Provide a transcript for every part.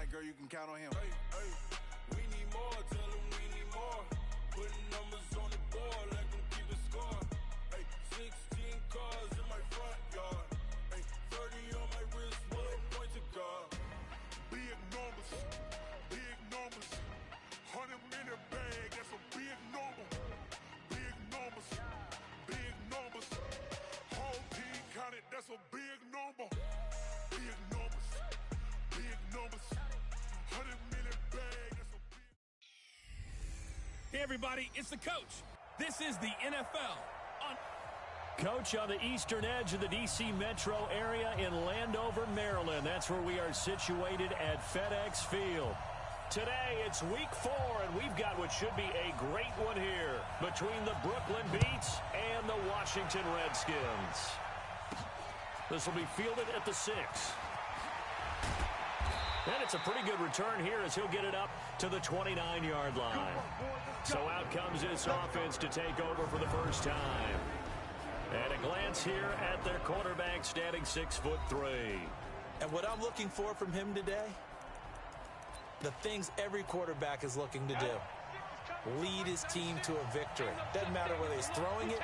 like, girl, you can count on him. Hey, we need more, tell them we need more. Putting numbers on the board, let them keep it score. Hey, 16 cars in my front yard. Hey, 30 on my wrist, bullet point to God. Big numbers, 100-minute bag, that's a big number. Big numbers, whole team counted, that's a big number. Big numbers, 100-minute bag, that's a big. Hey everybody, it's the coach. This is the NFL on Coach on the eastern edge of the D.C. metro area in Landover, Maryland. That's where we are situated at FedEx Field. Today, it's week 4, and we've got what should be a great one here between the Brooklyn Beats and the Washington Redskins. This will be fielded at the 6. And it's a pretty good return here as he'll get it up to the 29-yard line. So out comes this offense to take over for the first time. And a glance here at their quarterback standing 6'3". And what I'm looking for from him today, the things every quarterback is looking to do. Lead his team to a victory. Doesn't matter whether he's throwing it,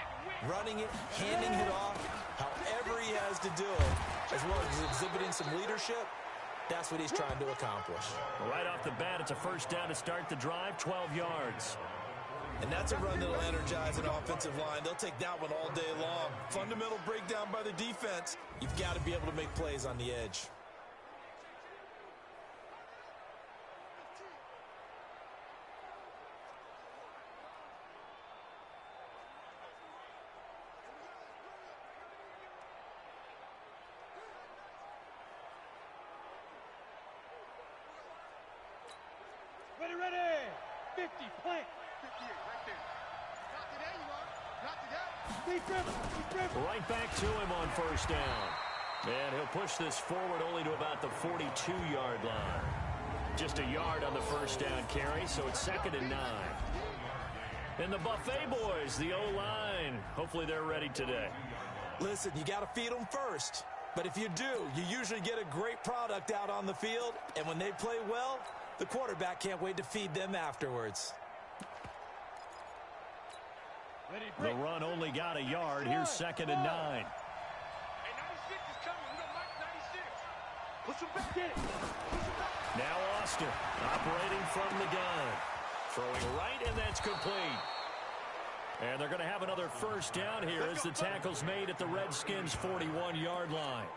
running it, handing it off, however he has to do it, as well as exhibiting some leadership, that's what he's trying to accomplish. Right off the bat, it's a first down to start the drive, 12 yards. And that's a run that'll energize an offensive line. They'll take that one all day long. Fundamental breakdown by the defense. You've got to be able to make plays on the edge. Ready, 50, plant. 58, right there. Not today, you are. Not today. Deep dribble. Right back to him on first down. And he'll push this forward only to about the 42-yard line. Just a yard on the first down carry, so it's 2nd and 9. And the Buffet boys, the O-line, hopefully they're ready today. Listen, you got to feed them first. But if you do, you usually get a great product out on the field. And when they play well, the quarterback can't wait to feed them afterwards. The run only got a yard. Here's 2nd and 9. Hey, 96 is coming. We don't like 96. Push him back in. Now Austin operating from the gun. Throwing right, and that's complete. And they're going to have another first down here as the tackle's made at the Redskins' 41-yard line.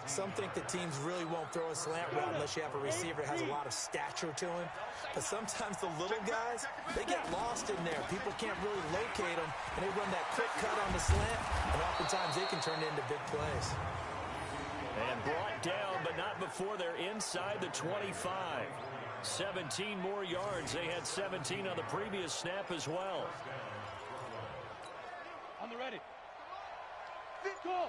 Some think that teams really won't throw a slant route unless you have a receiver that has a lot of stature to him. But sometimes the little guys, they get lost in there. People can't really locate them, and they run that quick cut on the slant, and oftentimes they can turn it into big plays. And brought down, but not before they're inside the 25. 17 more yards. They had 17 on the previous snap as well. On the ready. Go.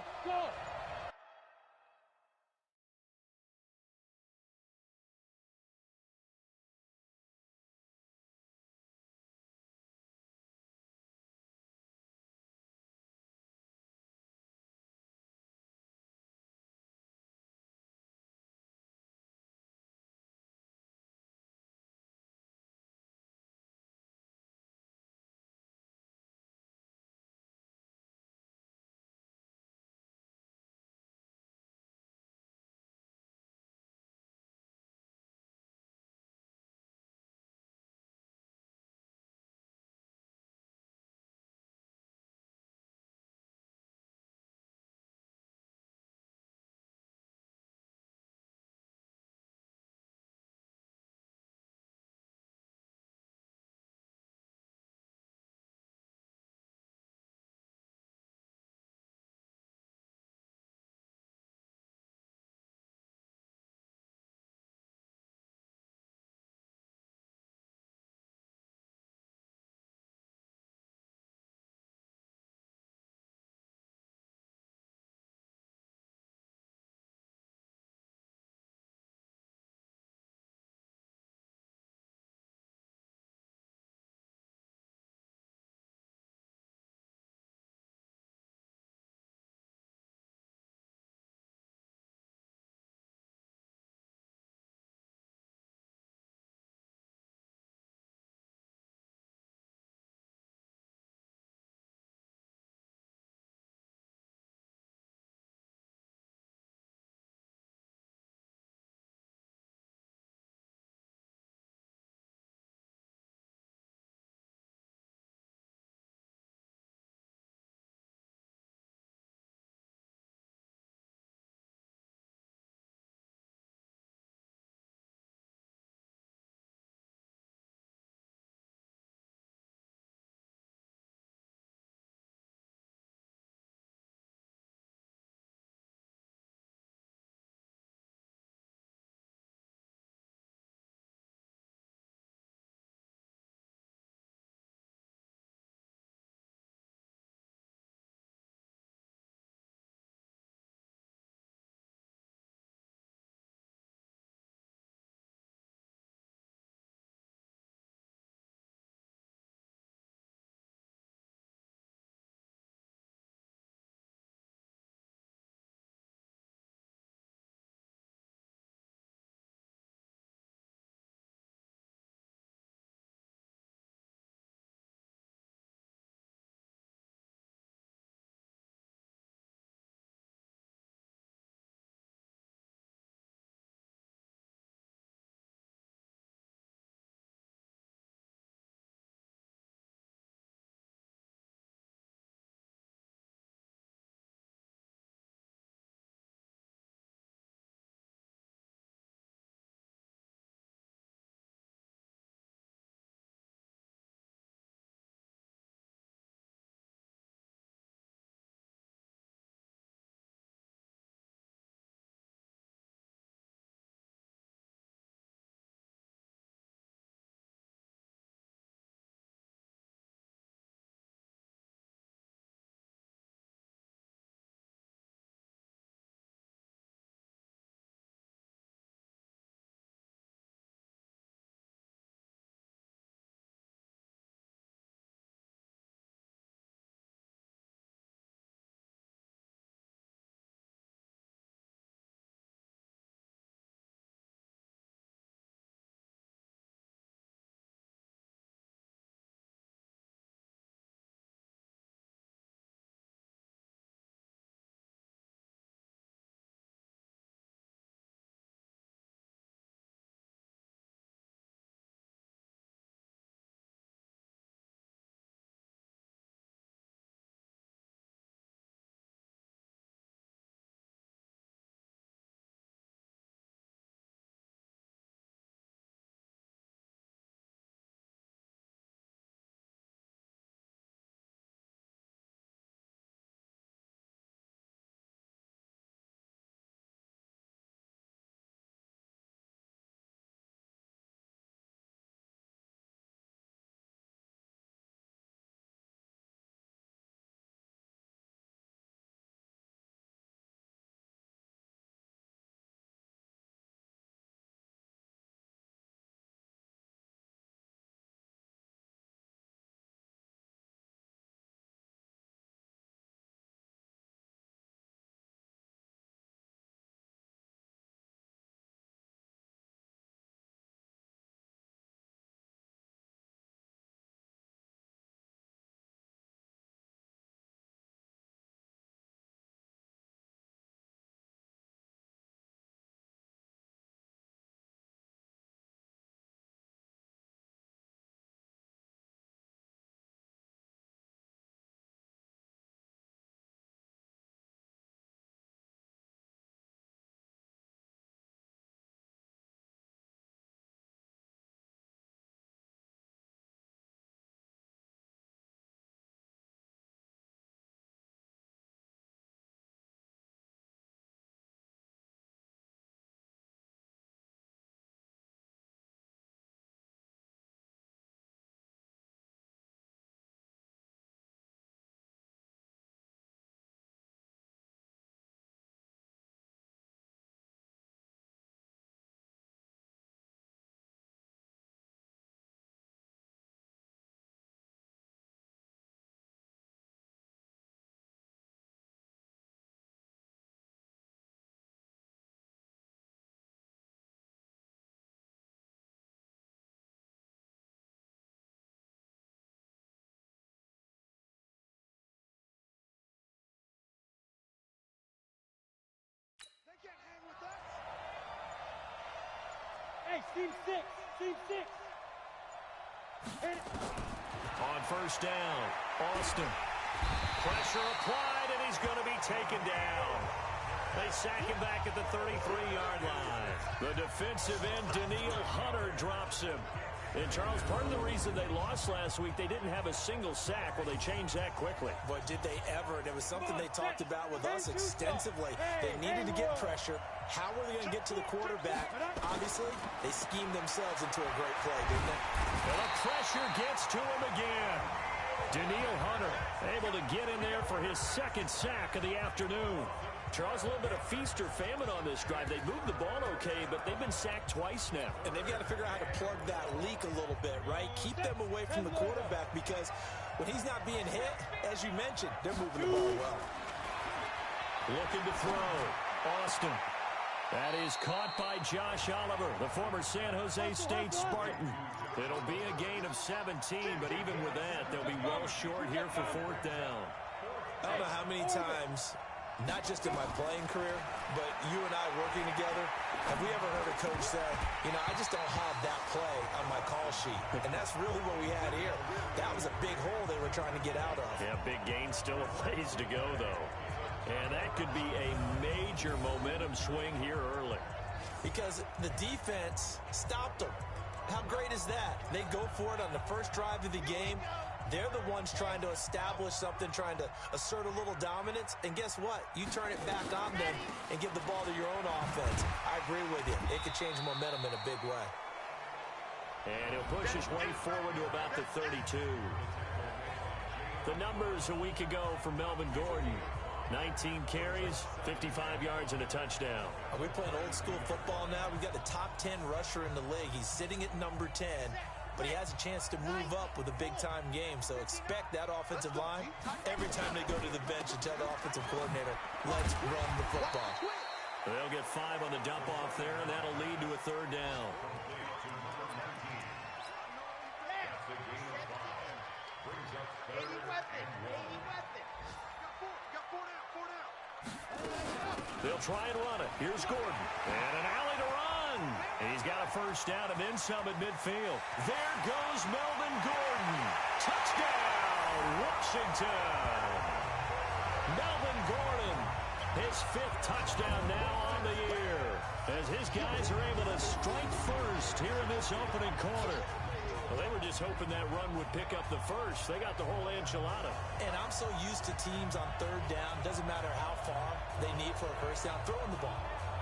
Hey, team six. Team six. Hit it. On first down, Austin. Pressure applied, and he's going to be taken down. They sack him back at the 33-yard line. The defensive end, Daniil Hunter, drops him. And, Charles, part of the reason they lost last week, they didn't have a single sack. Well, they changed that quickly. But did they ever? And it was something they talked about with us extensively. They needed to get pressure. How were they going to get to the quarterback? Obviously, they schemed themselves into a great play, didn't they? And the pressure gets to him again. Daniil Hunter able to get in there for his second sack of the afternoon. Charles, a little bit of feast or famine on this drive. They moved the ball okay, but they've been sacked twice now. And they've got to figure out how to plug that leak a little bit, right? Keep them away from the quarterback because when he's not being hit, as you mentioned, they're moving the ball well. Looking to throw. Austin. That is caught by Josh Oliver, the former San Jose State Spartan. It'll be a gain of 17, but even with that, they'll be well short here for fourth down. I don't know how many times, not just in my playing career, but you and I working together, have we ever heard a coach say, you know, I just don't have that play on my call sheet. And that's really what we had here. That was a big hole they were trying to get out of. Yeah, big gain, still a ways to go, though. And that could be a major momentum swing here early. Because the defense stopped them. How great is that? They go for it on the first drive of the game. They're the ones trying to establish something, trying to assert a little dominance. And guess what? You turn it back on them and give the ball to your own offense. I agree with you. It could change momentum in a big way. And he'll push his way forward to about the 32. The numbers a week ago for Melvin Gordon. 19 carries, 55 yards, and a touchdown. Are we playing old school football now? We've got the top 10 rusher in the league. He's sitting at number 10, but he has a chance to move up with a big-time game. So expect that offensive line every time they go to the bench and tell the offensive coordinator, let's run the football. They'll get 5 on the dump-off there, and that'll lead to a third down. They'll try and run it. Here's Gordon. And an alley to run. And he's got a first down and then some at midfield. There goes Melvin Gordon. Touchdown, Washington. Melvin Gordon, his 5th touchdown now on the year. As his guys are able to strike first here in this opening quarter. Well, they were just hoping that run would pick up the first. They got the whole enchilada. And I'm so used to teams on third down, doesn't matter how far they need for a first down, throwing the ball.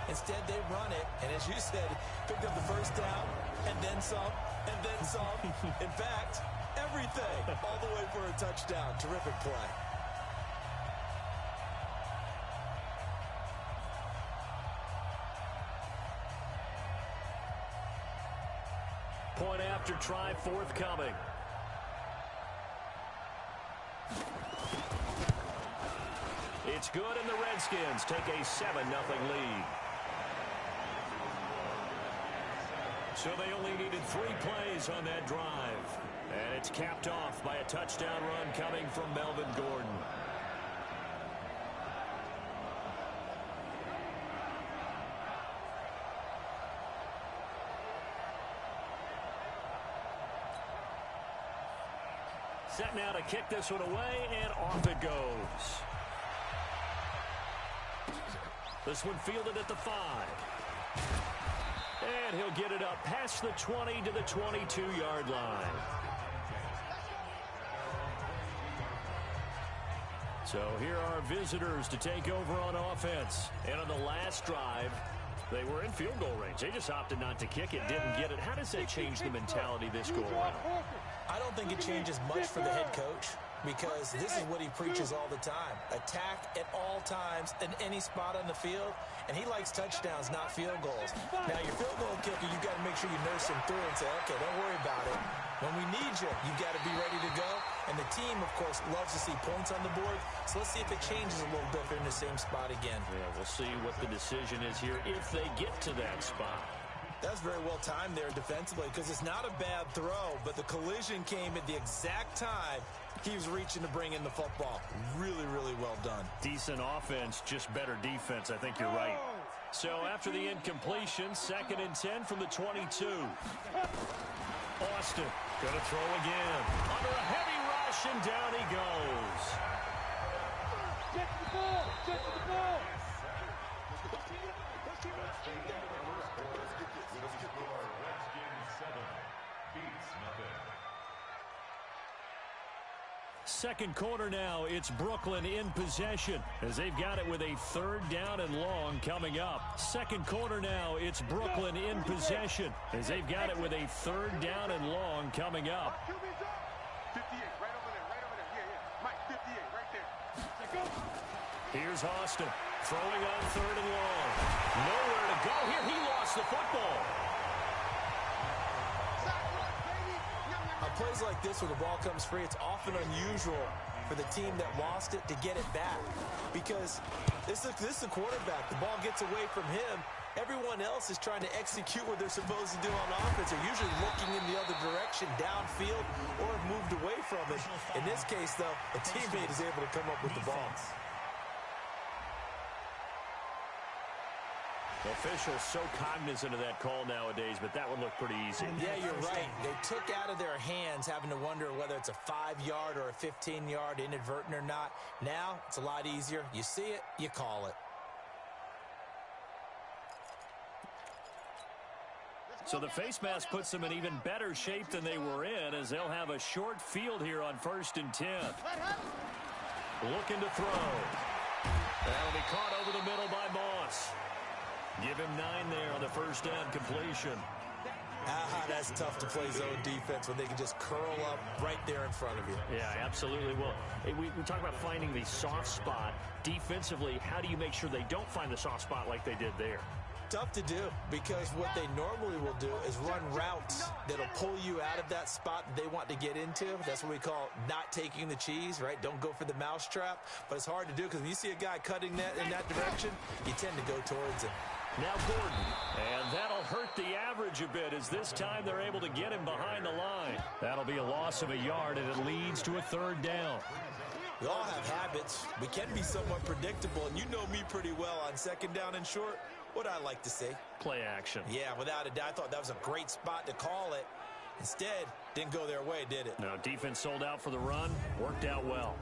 Instead, they run it, and as you said, picked up the first down, and then some, and then some. In fact, everything, all the way for a touchdown. Terrific play. Point after try forthcoming. It's good, and the Redskins take a 7-0 lead. So they only needed 3 plays on that drive. And it's capped off by a touchdown run coming from Melvin Gordon. Set now to kick this one away, and off it goes. This one fielded at the 5. And he'll get it up past the 20 to the 22-yard line. So here are visitors to take over on offense. And on the last drive, they were in field goal range. They just opted not to kick it, didn't get it. How does that change the mentality this go around? I don't think it changes much for the head coach because this is what he preaches all the time. Attack at all times in any spot on the field, and he likes touchdowns, not field goals. Now, your field goal kicker, you've got to make sure you nurse him through and say, okay, don't worry about it. When we need you, you've got to be ready to go. And the team, of course, loves to see points on the board. So let's see if it changes a little bit if they're in the same spot again. Yeah, we'll see what the decision is here if they get to that spot. That's very well timed there defensively because it's not a bad throw, but the collision came at the exact time he was reaching to bring in the football. Really, really well done. Decent offense, just better defense. I think you're right. So after the incompletion, 2nd and 10 from the 22. Austin going to throw again. Under a heavy rush, and down he goes. Get to the ball! Get to the ball! Second quarter now, it's Brooklyn in possession as they've got it with a 3rd down and long coming up. Second quarter now, it's Brooklyn in possession as they've got it with a 3rd down and long coming up. 58, right over there. Yeah. Mike, 58, right there. Here's Austin throwing on 3rd and long. Nowhere to go here. He lost the football. Plays like this where the ball comes free, it's often unusual for the team that lost it to get it back because this is a quarterback. The ball gets away from him. Everyone else is trying to execute what they're supposed to do on offense. They're usually looking in the other direction, downfield, or have moved away from it. In this case, though, a teammate is able to come up with the ball. Officials so cognizant of that call nowadays, but that one looked pretty easy. Yeah, you're right. They took out of their hands having to wonder whether it's a 5-yard or a 15-yard inadvertent or not. Now, it's a lot easier. You see it, you call it. So the face mask puts them in even better shape than they were in as they'll have a short field here on 1st and 10. Looking to throw. That'll be caught over the middle by Moss. Give him 9 there on the 1st down completion. That's tough to play zone defense when they can just curl up right there in front of you. Yeah, absolutely. Well, we talk about finding the soft spot. Defensively, how do you make sure they don't find the soft spot like they did there? Tough to do because what they normally will do is run routes that'll pull you out of that spot that they want to get into. That's what we call not taking the cheese, right? Don't go for the mousetrap. But it's hard to do because when you see a guy cutting that in that direction, you tend to go towards him. Now Gordon, and that'll hurt the average a bit as this time they're able to get him behind the line. That'll be a loss of a yard, and it leads to a 3rd down. We all have habits. We can be somewhat predictable, and you know me pretty well on 2nd down and short. What I like to see. Play action. Yeah, without a doubt. I thought that was a great spot to call it. Instead, didn't go their way, did it? No, defense sold out for the run. Worked out well.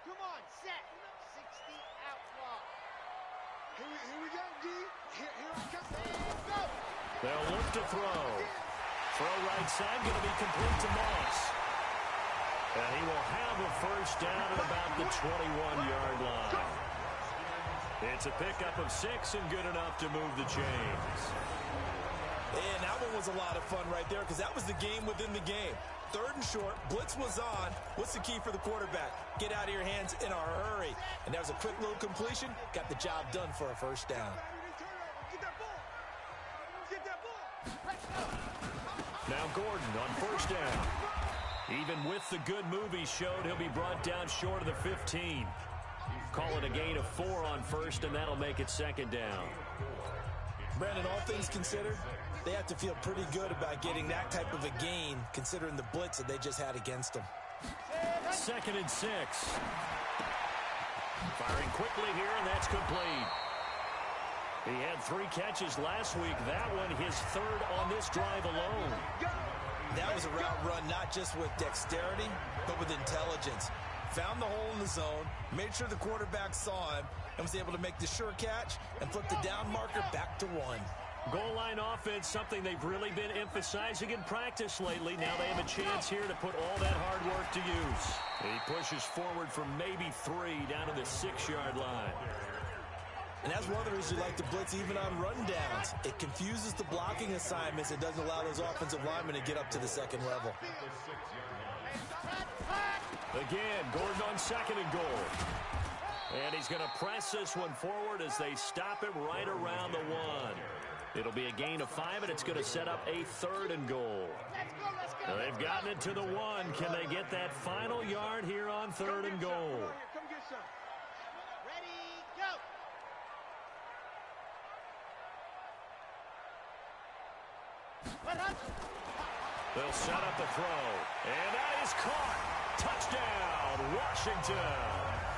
Come on, set. 60 outlaw. Here we go, D. Here I come. Let's go. They'll look to throw. Throw right side, going to be complete to Moss. And he will have a 1st down at about the 21-yard line. It's a pickup of 6 and good enough to move the chains. And that one was a lot of fun right there because that was the game within the game. 3rd and short, blitz was on. What's the key for the quarterback? Get out of your hands in a hurry. And that was a quick little completion. Got the job done for a 1st down. Get that ball. Get that ball. Now Gordon on 1st down. Even with the good move he showed, he'll be brought down short of the 15. Call it a gain of 4 on 1st, and that'll make it 2nd down. Brandon, all things considered, they have to feel pretty good about getting that type of a gain, considering the blitz that they just had against them. 2nd and 6. Firing quickly here, and that's complete. He had 3 catches last week. That one his 3rd on this drive alone. That was a route run not just with dexterity, but with intelligence. Found the hole in the zone, made sure the quarterback saw him, and was able to make the sure catch and flip the down marker back to 1. Goal line offense, something they've really been emphasizing in practice lately. Now they have a chance here to put all that hard work to use. He pushes forward for maybe 3 down to the 6-yard line. And that's one of the reasons you like to blitz even on rundowns. It confuses the blocking assignments. It doesn't allow those offensive linemen to get up to the 2nd level. Again, Gordon on 2nd and goal. And he's going to press this one forward as they stop him right around the 1. It'll be a gain of 5, and it's going to set up a 3rd and goal. Now they've gotten it to the 1. Can they get that final yard here on 3rd and goal? Come get some. Ready, go. They'll set up the throw. And that is caught. Touchdown, Washington.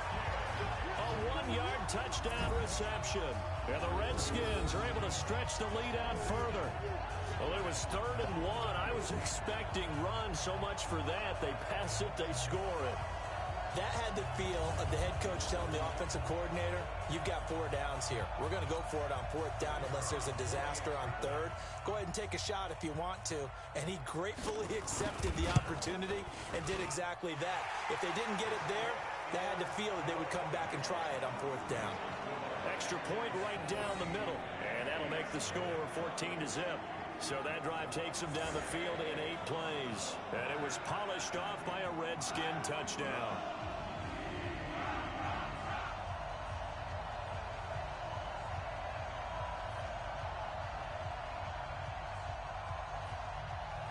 touchdown reception. And the Redskins are able to stretch the lead out further. Well, it was 3rd and 1. I was expecting run, so much for that. They pass it, they score it. That had the feel of the head coach telling the offensive coordinator, you've got 4 downs here. We're going to go for it on 4th down unless there's a disaster on 3rd. Go ahead and take a shot if you want to. And he gratefully accepted the opportunity and did exactly that. If they didn't get it there, they had to feel that they would come back and try it on 4th down. Extra point right down the middle. And that'll make the score 14-0. So that drive takes them down the field in 8 plays. And it was polished off by a Redskin touchdown.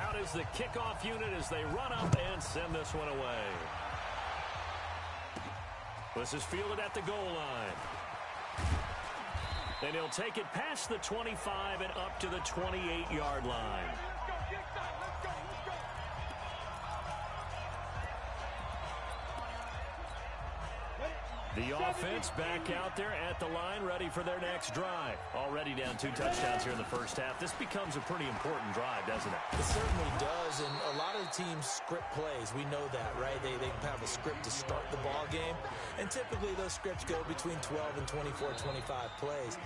Out is the kickoff unit as they run up and send this one away. This is fielded at the goal line. And he'll take it past the 25 and up to the 28-yard line. The offense back out there at the line, ready for their next drive. Already down 2 touchdowns here in the first half. This becomes a pretty important drive, doesn't it? It certainly does, and a lot of the teams script plays. We know that, right? They have a script to start the ball game, and typically those scripts go between 12 and 24, 25 plays.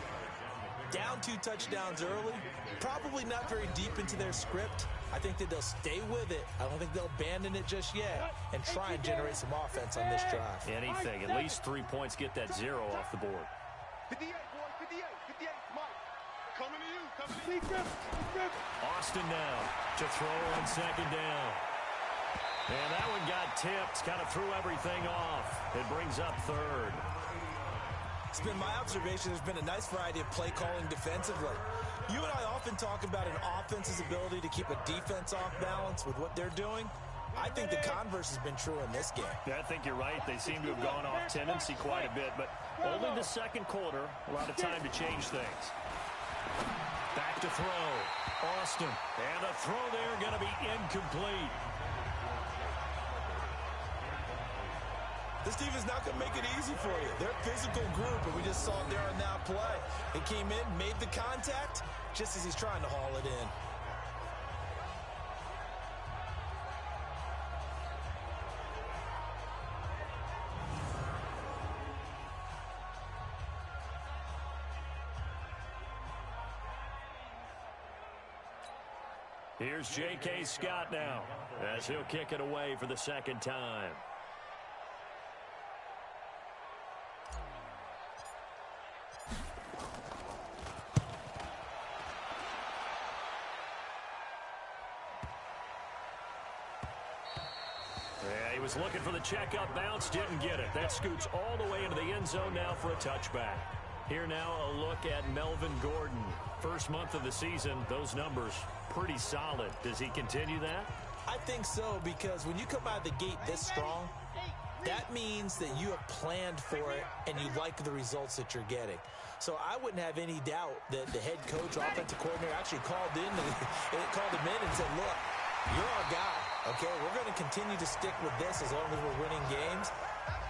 Down 2 touchdowns early, probably not very deep into their script. I think that they'll stay with it. I don't think they'll abandon it just yet and try and generate some offense on this drive. Anything. At least 3 points, get that 0 off the board. 58, boy, 58, 58, Mike. Coming to you, coming to you. Austin now to throw on 2nd down. And that one got tipped, kind of threw everything off. It brings up 3rd. It's been my observation there's been a nice variety of play calling defensively. You and I often talk about an offense's ability to keep a defense off balance with what they're doing. I think the converse has been true in this game. Yeah, I think you're right. They seem to have gone off tendency quite a bit, but only the 2nd quarter, a lot of time to change things. Back to throw. Austin. And the throw there going to be incomplete. This defense is not going to make it easy for you. They're a physical group, and we just saw it there on that play. He came in, made the contact, just as he's trying to haul it in. Here's J.K. Scott now, as he'll kick it away for the 2nd time. Yeah, he was looking for the checkup bounce, didn't get it. That scoots all the way into the end zone now for a touchback. Here now a look at Melvin Gordon. First month of the season, those numbers pretty solid. Does he continue that? I think so, because when you come out of the gate this strong, that means that you have planned for it and you like the results that you're getting. So I wouldn't have any doubt that the head coach, offensive coordinator, actually called him in and said, look, you're our guy, okay? We're going to continue to stick with this as long as we're winning games.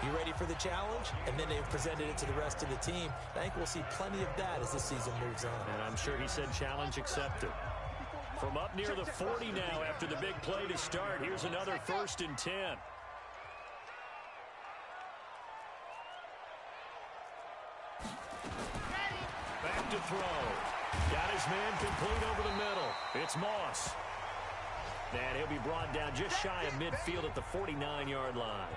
You ready for the challenge? And then they've presented it to the rest of the team. I think we'll see plenty of that as this season moves on. And I'm sure he said challenge accepted. From up near the 40 now after the big play to start, here's another 1st and 10. Back to throw. Got his man complete over the middle. It's Moss. And he'll be brought down just shy of midfield at the 49-yard line.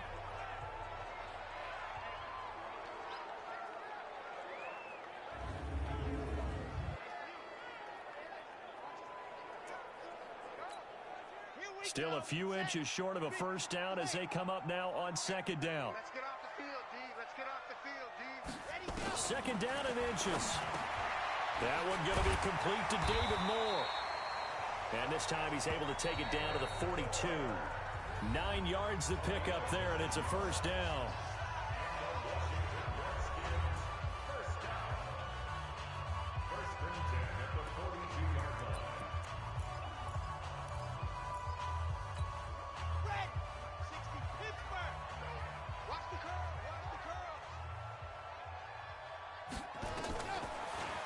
Still a few inches short of a 1st down as they come up now on 2nd down. Let's get off the field, D. Let's get off the field, D. 2nd down and inches. That one going to be complete to David Moore. And this time he's able to take it down to the 42. 9 yards to pick up there, and it's a 1st down.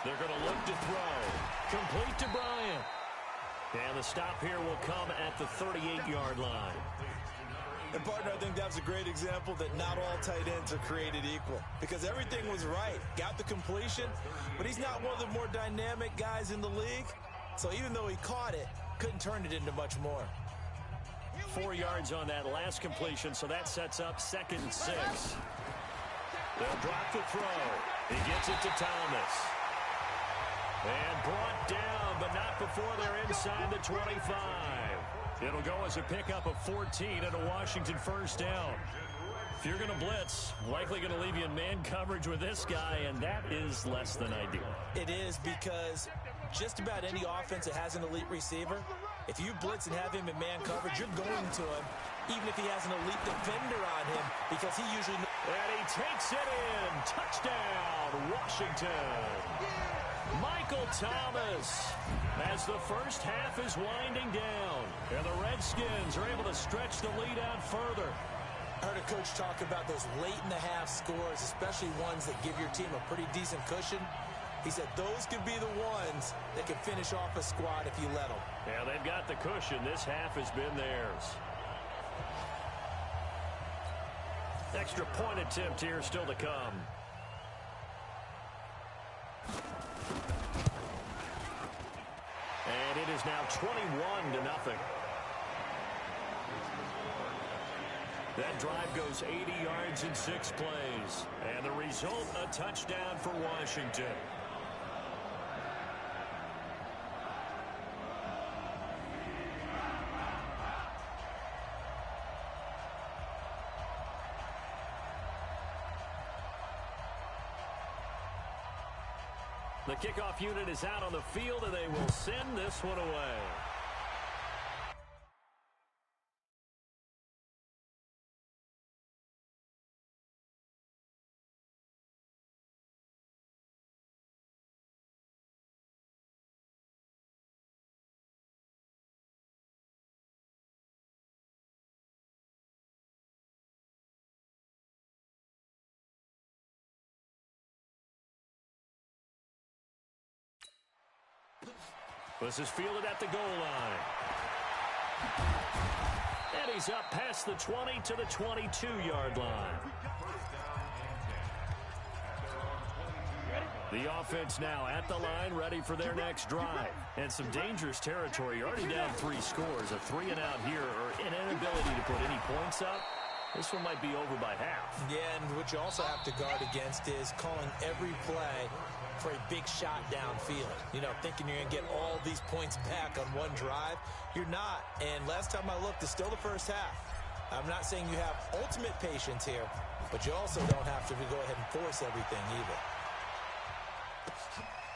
They're going to look to throw. Complete to Bryant. And the stop here will come at the 38-yard line. And, partner, I think that was a great example that not all tight ends are created equal. Because everything was right. Got the completion, but he's not one of the more dynamic guys in the league. So even though he caught it, couldn't turn it into much more. 4 yards on that last completion, so that sets up 2nd and 6. They'll drop the throw. He gets it to Thomas. And brought down, but not before they're inside the 25. It'll go as a pickup of 14 and a Washington first down. If you're going to blitz, likely going to leave you in man coverage with this guy, and that is less than ideal. It is, because just about any offense that has an elite receiver, if you blitz and have him in man coverage, you're going to him, even if he has an elite defender on him, because he usually... And he takes it in. Touchdown, Washington. Michael Thomas, as the first half is winding down, and the Redskins are able to stretch the lead out further. I heard a coach talk about those late-in-the-half scores, especially ones that give your team a pretty decent cushion. He said those could be the ones that can finish off a squad if you let them. Yeah, they've got the cushion. This half has been theirs. Extra point attempt here still to come. And it is now 21-0. That drive goes 80 yards in 6 plays. And the result, a touchdown for Washington. The kickoff unit is out on the field, and they will send this one away. This is fielded at the goal line. And he's up past the 20 to the 22-yard line. The offense now at the line, ready for their next drive. And some dangerous territory. You're already down 3 scores. A 3 and out here, or an inability to put any points up. This one might be over by half. Yeah, and what you also have to guard against is calling every play for a big shot downfield. You know, thinking you're going to get all these points back on one drive. You're not. And last time I looked, it's still the first half. I'm not saying you have ultimate patience here, but you also don't have to go ahead and force everything either.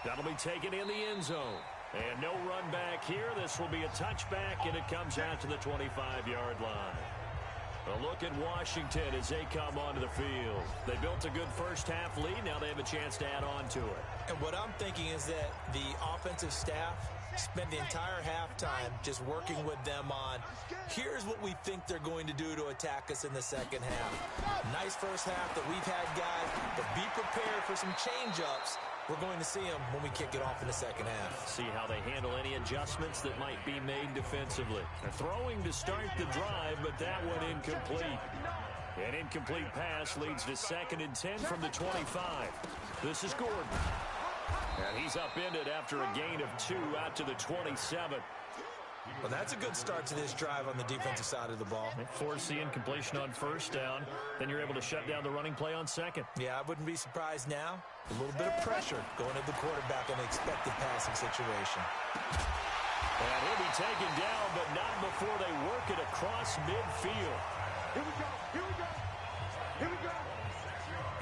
That'll be taken in the end zone. And no run back here. This will be a touchback, and it comes out to the 25-yard line. A look at Washington as they come onto the field. They built a good first half lead. Now they have a chance to add on to it. And what I'm thinking is that the offensive staff spent the entire halftime just working with them on, here's what we think they're going to do to attack us in the second half. Nice first half that we've had, guys, but be prepared for some change-ups. We're going to see them when we kick it off in the second half. See how they handle any adjustments that might be made defensively. They're throwing to start the drive, but that one incomplete. An incomplete pass leads to 2nd and 10 from the 25. This is Gordon. And he's upended after a gain of 2 out to the 27. Well, that's a good start to this drive on the defensive side of the ball. Force the incompletion on first down. Then you're able to shut down the running play on second. Yeah, I wouldn't be surprised now. A little bit of pressure going at the quarterback in an expected passing situation. And he'll be taken down, but not before they work it across midfield. Here we go. Here we go. Here we go.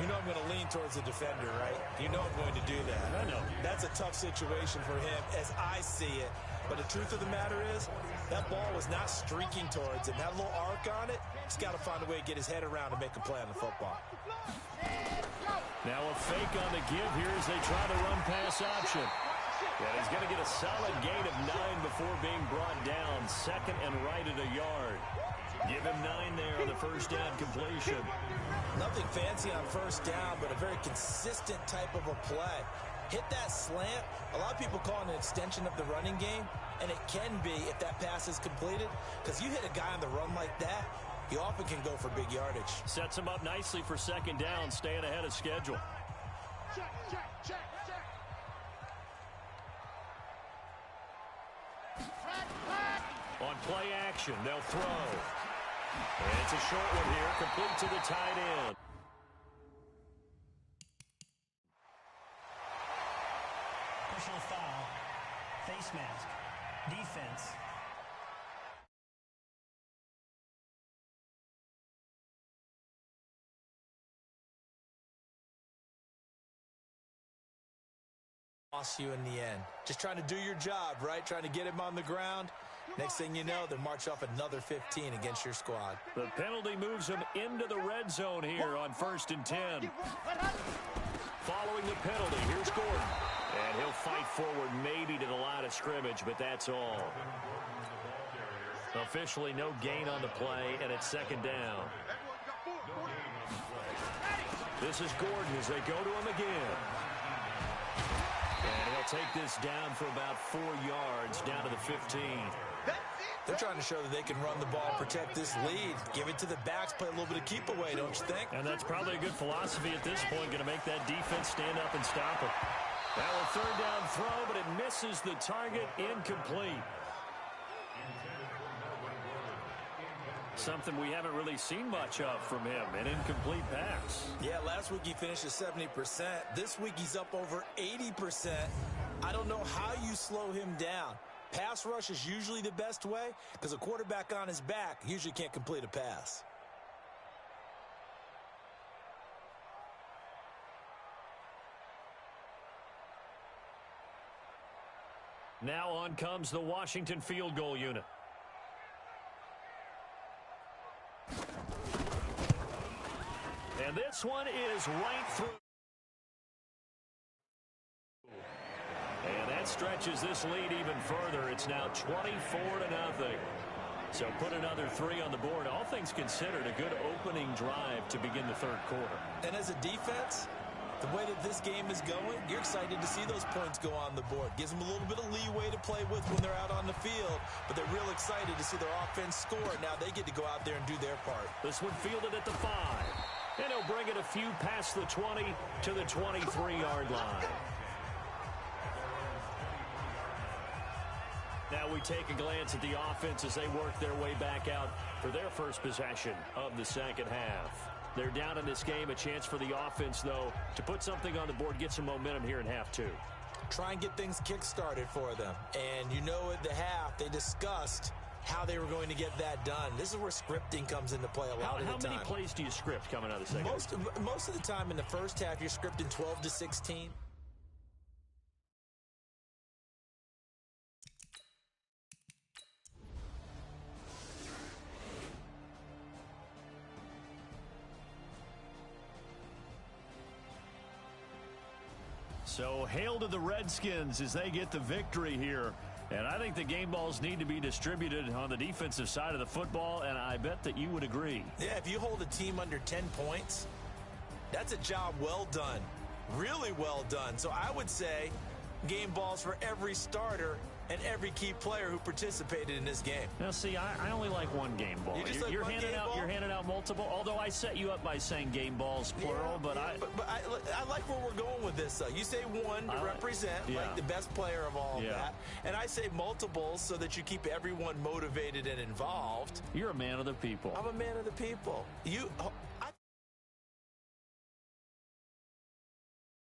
You know I'm going to lean towards the defender, right? You know I'm going to do that. I know. That's a tough situation for him as I see it. But the truth of the matter is, that ball was not streaking towards him. That little arc on it, he's got to find a way to get his head around and make a play on the football. Now a fake on the give here as they try the run-pass option. And he's going to get a solid gain of 9 before being brought down. 2nd and right at a yard. Give him 9 there on the first down completion. Nothing fancy on first down, but a very consistent type of a play. hit that slant. A lot of people call it an extension of the running game, and it can be if that pass is completed, because you hit a guy on the run like that, he often can go for big yardage. Sets him up nicely for second down, staying ahead of schedule. Check, check, check, check. On play action, they'll throw. And it's a short one here, complete to the tight end. Personal foul, face mask, defense. Lost you in the end. Just trying to do your job, right? Trying to get him on the ground. Next thing you know, they march off another 15 against your squad. The penalty moves him into the red zone here on 1st and 10. Following the penalty, here's Gordon. And he'll fight forward maybe to the line of scrimmage, but that's all. Officially no gain on the play, and it's second down. This is Gordon as they go to him again. And he'll take this down for about 4 yards, down to the 15. They're trying to show that they can run the ball, protect this lead, give it to the backs, play a little bit of keep away, don't you think? And that's probably a good philosophy at this point, going to make that defense stand up and stop it. Now a third down throw, but it misses the target, incomplete. Something we haven't really seen much of from him, an incomplete pass. Yeah, last week he finished at 70%. This week he's up over 80%. I don't know how you slow him down. Pass rush is usually the best way because a quarterback on his back usually can't complete a pass. Now on comes the Washington field goal unit. And this one is right through. And that stretches this lead even further. It's now 24-0. So put another 3 on the board. All things considered, a good opening drive to begin the third quarter. And as a defense, the way that this game is going, you're excited to see those points go on the board. Gives them a little bit of leeway to play with when they're out on the field, but they're real excited to see their offense score. Now they get to go out there and do their part. This one fielded at the 5. And he'll bring it a few past the 20 to the 23-yard line. Now we take a glance at the offense as they work their way back out for their first possession of the second half. They're down in this game. A chance for the offense, though, to put something on the board, get some momentum here in half 2. Try and get things kick-started for them. And you know at the half, they discussed how they were going to get that done. This is where scripting comes into play a lot of the time. How many plays do you script coming out of the second half? Most of the time in the first half, you're scripting 12 to 16. So hail to the Redskins as they get the victory here. And I think the game balls need to be distributed on the defensive side of the football, and I bet that you would agree. Yeah, if you hold a team under 10 points, that's a job well done. Really well done. So I would say game balls for every starter and every key player who participated in this game. Now, see, I only like one game ball. You're handing out multiple, although I set you up by saying game balls, plural. Yeah, but I like where we're going with this. You say one to represent, like the best player of all of that. And I say multiples so that you keep everyone motivated and involved. You're a man of the people. I'm a man of the people.